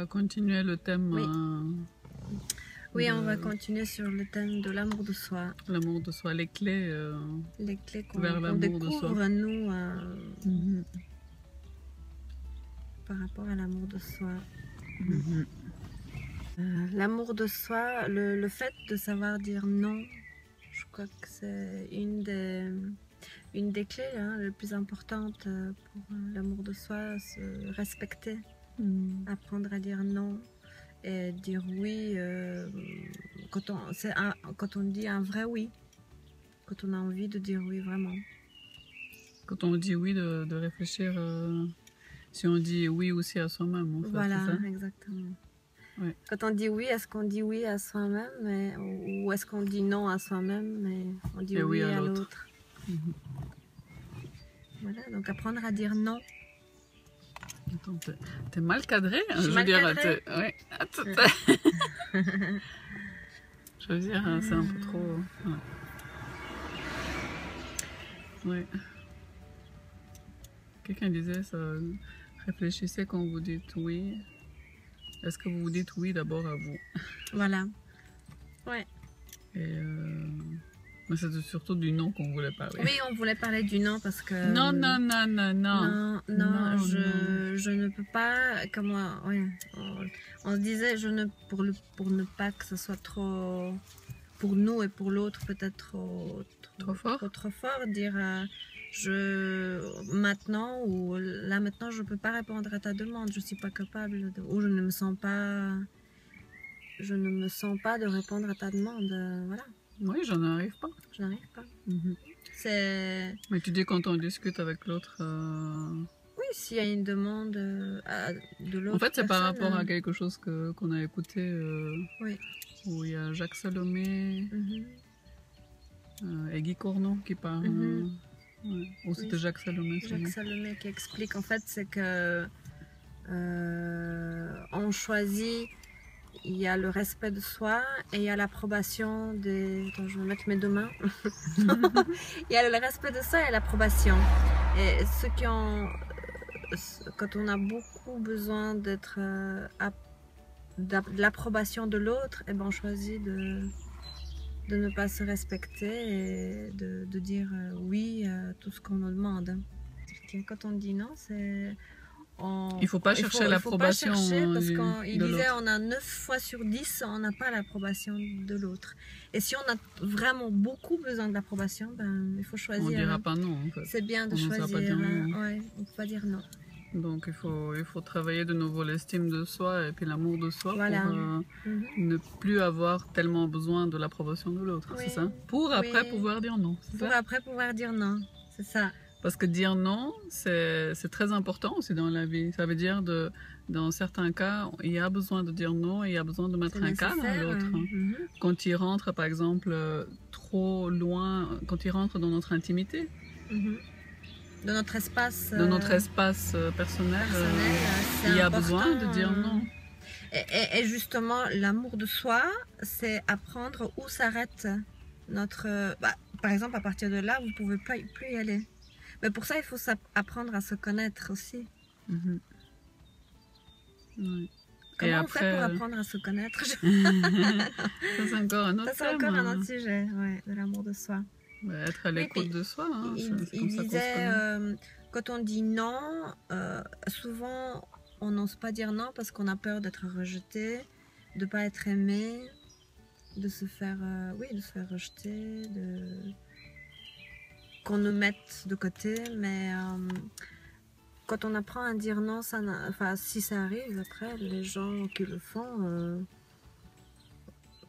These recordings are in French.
va continuer le thème. Oui. Oui, on va continuer sur le thème de l'amour de soi. L'amour de soi, les clés qu'on vers l'amour de soi. découvre nous par rapport à l'amour de soi. L'amour de soi, le fait de savoir dire non, je crois que c'est une des clés les plus importantes pour l'amour de soi, se respecter, apprendre à dire non et dire oui quand on dit un vrai oui, quand on a envie de dire oui vraiment. Quand on dit oui, de réfléchir si on dit oui aussi à soi-même. En fait, voilà, c'est ça? Exactement. Ouais. Quand on dit oui, est-ce qu'on dit oui à soi-même ou est-ce qu'on dit non à soi-même mais on dit oui à l'autre. Voilà, donc apprendre à dire non. Attends, t'es mal cadré, hein, je veux dire. Ouais. Je veux dire, c'est un peu trop. Ouais. Quelqu'un disait ça. Réfléchissez quand vous dites oui. Est-ce que vous vous dites oui d'abord à vous? Voilà. Ouais. Et mais c'est surtout du non qu'on voulait parler. Oui, on voulait parler du non parce que... Non. Non, je ne peux pas... On se disait, pour ne pas que ce soit trop... Pour nous et pour l'autre, peut-être trop fort, dire... maintenant je peux pas répondre à ta demande, je suis pas capable ou je ne me sens pas de répondre à ta demande, voilà. Oui, je n'arrive pas. Mais tu dis quand on discute avec l'autre. Oui, s'il y a une demande de l'autre. En fait, c'est par rapport à quelque chose qu'on a écouté oui. Où il y a Jacques Salomé et Guy Corneau qui parlent. Ou c'était Jacques Salomé. Jacques Salomé qui explique, en fait, c'est que on choisit, il y a le respect de soi et il y a l'approbation des... Attends, je vais mettre mes deux mains. Il y a le respect de soi et l'approbation. Et ceux qui ont... Quand on a beaucoup besoin d'être... de l'approbation de l'autre, et ben on choisit de ne pas se respecter et de dire oui à tout ce qu'on nous demande. Quand on dit non, c'est... Il ne faut pas chercher l'approbation parce qu'il disait on a 9 fois sur 10, on n'a pas l'approbation de l'autre. Et si on a vraiment beaucoup besoin de l'approbation, ben, il faut choisir. On ne dira pas non en fait. C'est bien de choisir. Ouais, on ne peut pas dire non. Donc il faut travailler de nouveau l'estime de soi et puis l'amour de soi voilà. Pour ne plus avoir tellement besoin de l'approbation de l'autre, c'est ça? Pour après pouvoir dire non. Pour après pouvoir dire non, c'est ça. Parce que dire non, c'est très important aussi dans la vie. Ça veut dire, dans certains cas, il y a besoin de dire non et il y a besoin de mettre un cadre à l'autre. Quand il rentre, par exemple, trop loin, quand il rentre dans notre intimité, dans notre espace, personnel, il y a besoin de dire non. Et justement, l'amour de soi, c'est apprendre où s'arrête notre... par exemple, à partir de là, vous ne pouvez plus y aller. Mais pour ça, il faut apprendre à se connaître aussi. Oui. Comment on fait pour apprendre à se connaître? Ça, c'est encore un autre C'est encore un autre sujet, de l'amour de soi. Être à l'écoute de soi. Hein, il disait, quand on dit non, souvent, on n'ose pas dire non parce qu'on a peur d'être rejeté, de ne pas être aimé, de se faire rejeter, qu'on nous mette de côté, mais quand on apprend à dire non, si ça arrive, après, les gens qui le font,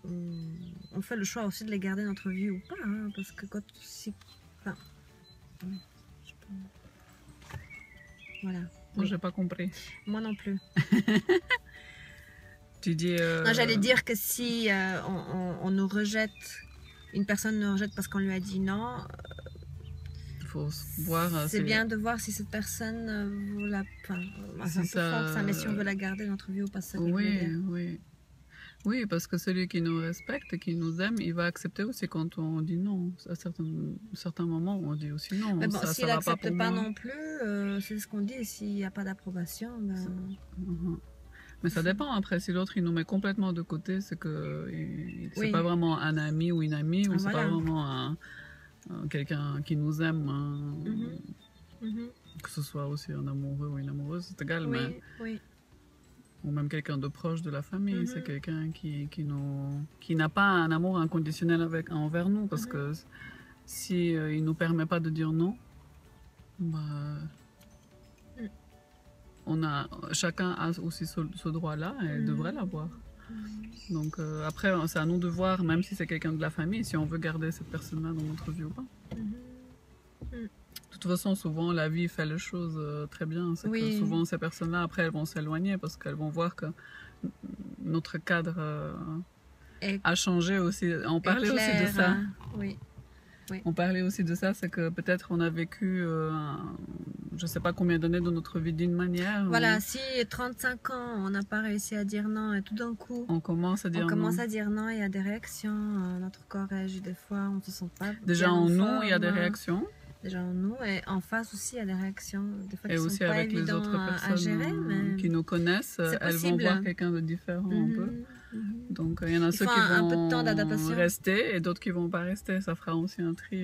on fait le choix aussi de les garder dans notre vie ou pas, hein, parce que voilà. Moi, j'ai pas compris. Moi non plus. Tu dis... Non, j'allais dire que si on nous rejette, une personne nous rejette parce qu'on lui a dit non, faut voir... C'est bien de voir si cette personne vaut la... c'est un peu fort ça, mais si on veut la garder dans notre vie ou pas, ça. Oui, parce que celui qui nous respecte, qui nous aime, il va accepter aussi quand on dit non. À certains moments, on dit aussi non. Mais bon, s'il n'accepte pas non plus, c'est ce qu'on dit, s'il n'y a pas d'approbation, ben... Mais ça dépend après, si l'autre il nous met complètement de côté, c'est que c'est pas vraiment un ami ou une amie, ou c'est pas vraiment quelqu'un qui nous aime, que ce soit aussi un amoureux ou une amoureuse, c'est égal, mais ou même quelqu'un de proche de la famille, c'est quelqu'un qui n'a pas un amour inconditionnel envers nous, parce que si il nous permet pas de dire non, bah, chacun a aussi ce droit-là et devrait l'avoir. Donc après, c'est à nous de voir, même si c'est quelqu'un de la famille, si on veut garder cette personne-là dans notre vie ou pas. De toute façon, souvent, la vie fait les choses très bien. C'est que souvent, ces personnes-là, après, elles vont s'éloigner parce qu'elles vont voir que notre cadre a changé aussi. On parlait aussi de ça. Hein. Oui. On parlait aussi de ça, c'est que peut-être on a vécu je ne sais pas combien d'années de notre vie d'une manière. Voilà, si 35 ans, on n'a pas réussi à dire non et tout d'un coup, on commence à dire non, il y a des réactions, notre corps réagit des fois, on ne se sent pas déjà en nous, il y a des réactions. Déjà en nous, et en face aussi, il y a des réactions, des fois et qui aussi sont pas avec les autres personnes à gérer, mais qui nous connaissent, elles vont voir quelqu'un de différent un peu. Donc il y en a ceux qui vont rester et d'autres qui vont pas rester. Ça fera aussi un tri.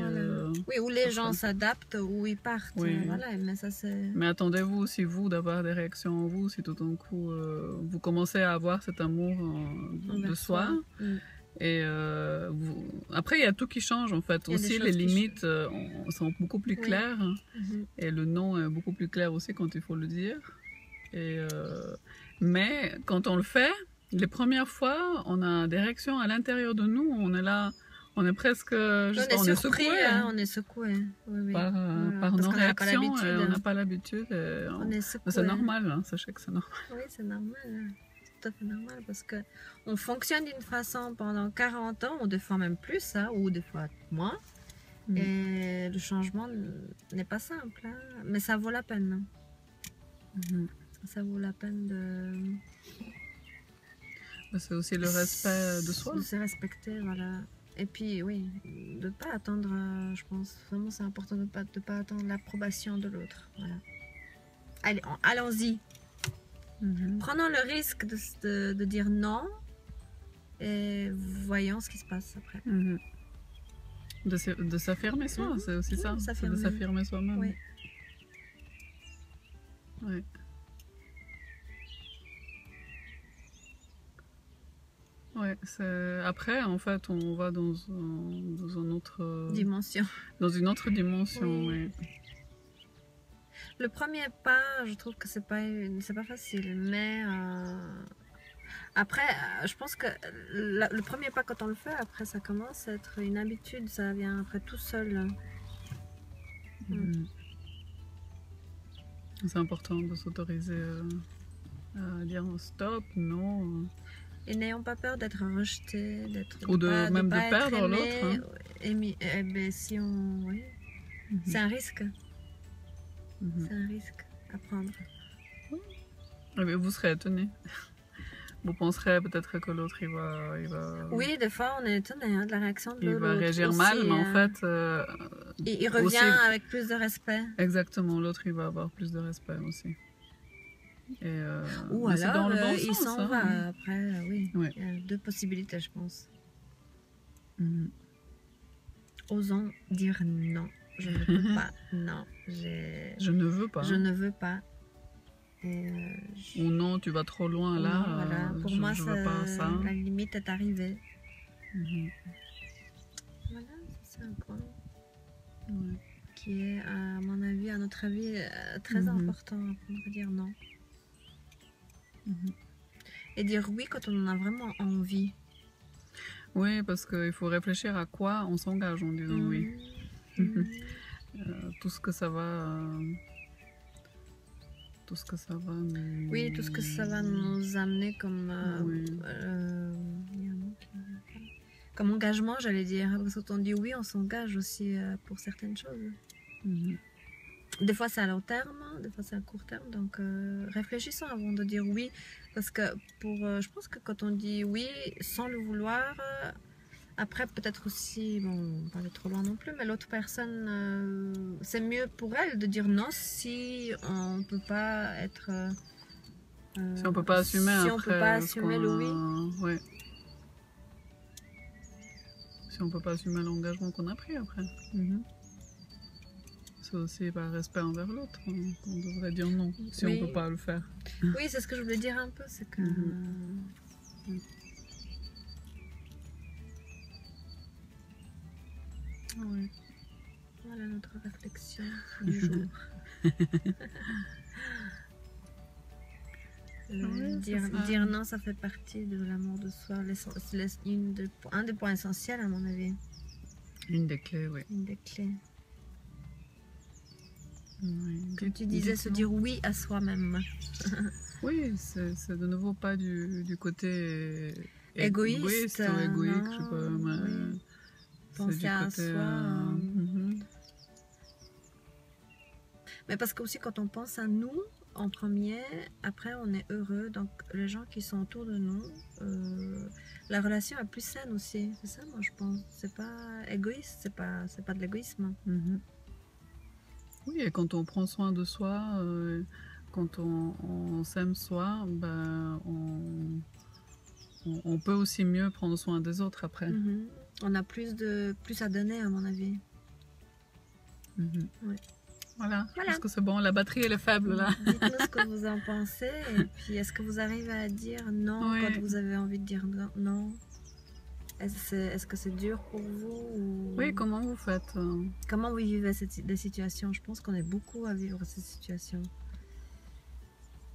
Oui, où les gens s'adaptent, où ils partent. Voilà, mais ça c'est. Mais attendez-vous aussi vous d'avoir des réactions en vous si tout d'un coup vous commencez à avoir cet amour de soi. Et après, il y a tout qui change en fait. Aussi, les limites sont beaucoup plus claires. Et le non est beaucoup plus clair aussi quand il faut le dire. Et, mais quand on le fait, les premières fois, on a des réactions à l'intérieur de nous. On est là, on est presque. On est secoué. On est secoué. Par nos réactions. On n'a pas l'habitude. C'est normal, hein, sachez que c'est normal. Oui, c'est normal. Tout à fait normal parce que on fonctionne d'une façon pendant 40 ans, ou des fois même plus, ou des fois moins. Et le changement n'est pas simple, hein, mais ça vaut la peine. Ça vaut la peine de. C'est aussi le respect de soi. De se respecter, voilà. Et puis, oui, de ne pas attendre, je pense, vraiment c'est important de pas attendre l'approbation de l'autre. Voilà. Allez, allons-y. Prenons le risque de dire non et voyons ce qui se passe après. De s'affirmer soi, c'est aussi ça. C'est de s'affirmer soi-même. Oui. Ouais. Ouais, après, en fait, on va dans une autre dimension. Dans une autre dimension, oui. Le premier pas, je trouve que c'est pas facile, mais après, je pense que le premier pas quand on le fait, après ça commence à être une habitude, ça vient après tout seul. C'est important de s'autoriser à dire stop, non. Et n'ayons pas peur d'être rejeté, ou même de perdre l'autre. Si on, c'est un risque. C'est un risque à prendre. Vous serez étonné. Vous penserez peut-être que l'autre il va. Oui, des fois on est étonné de la réaction de l'autre. Il va réagir mal, mais en fait. Il revient aussi, avec plus de respect. Exactement, l'autre il va avoir plus de respect aussi. Et ou alors dans le bon il s'en va après, oui. Il y a deux possibilités, je pense. Osons dire non. Je ne peux pas. Non. Je ne veux pas. Je ne veux pas. Ou non, tu vas trop loin là. Voilà. Pour moi, la limite est arrivée. Voilà, c'est un point qui est, à mon avis, à notre avis, très important à apprendre à dire non. Et dire oui quand on en a vraiment envie. Oui, parce qu'il faut réfléchir à quoi on s'engage en disant oui. Tout ce que ça va. Tout ce que ça va nous... Oui, tout ce que ça va nous amener comme engagement, j'allais dire. Parce que quand on dit oui, on s'engage aussi pour certaines choses. Des fois c'est à long terme, des fois c'est à court terme. Donc réfléchissons avant de dire oui. Parce que je pense que quand on dit oui sans le vouloir, après peut-être aussi, bon, pas aller trop loin non plus, mais l'autre personne, c'est mieux pour elle de dire non si on ne peut pas être Si on peut pas assumer si après, on peut pas assumer le oui. Ouais. Si on peut pas assumer l'engagement qu'on a pris après. C'est aussi par respect envers l'autre qu'on devrait dire non, si on peut pas le faire. Oui, c'est ce que je voulais dire un peu, c'est que... Oui. Voilà notre réflexion du jour. Dire non, ça fait partie de l'amour de soi, un des points essentiels à mon avis. Une des clés, oui. Une des clés. Oui. Comme tu disais, se dire oui à soi-même. Oui, c'est de nouveau pas du côté égoïste ou égoïque, non, je sais pas, mais penser à soi. Mais parce que aussi quand on pense à nous en premier, après on est heureux, donc les gens qui sont autour de nous, la relation est plus saine aussi. C'est ça, moi je pense. C'est pas égoïste, c'est pas de l'égoïsme. Oui, et quand on prend soin de soi, quand on s'aime soi, ben, on peut aussi mieux prendre soin des autres après. On a plus à donner à mon avis. Ouais. Voilà, est-ce que c'est bon? La batterie elle est faible là. Dites-nous ce que vous en pensez et puis est-ce que vous arrivez à dire non quand vous avez envie de dire non? Est-ce que c'est dur pour vous ou... Oui, comment vous faites? Comment vous vivez des situations? Je pense qu'on est beaucoup à vivre ces situations.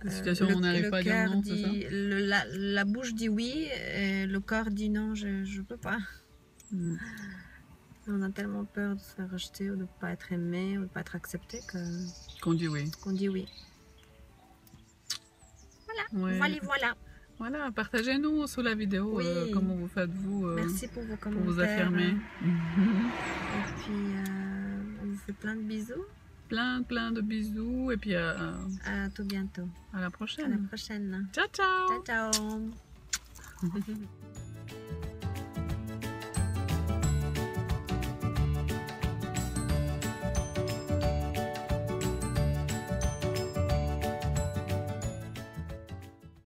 Des situations où on n'arrive pas à dire non, c'est ça? La bouche dit oui et le corps dit non, je peux pas. On a tellement peur de se faire rejeter ou de ne pas être aimé ou de ne pas être accepté qu'on dit oui. Qu'on dit oui. Voilà, voilà. Voilà, partagez-nous sous la vidéo comment vous faites vous. Merci pour vos commentaires. Pour vous affirmer. Et puis, on vous fait plein de bisous. Plein de bisous et puis à tout bientôt. À la prochaine. À la prochaine. Ciao, ciao. Ciao, ciao.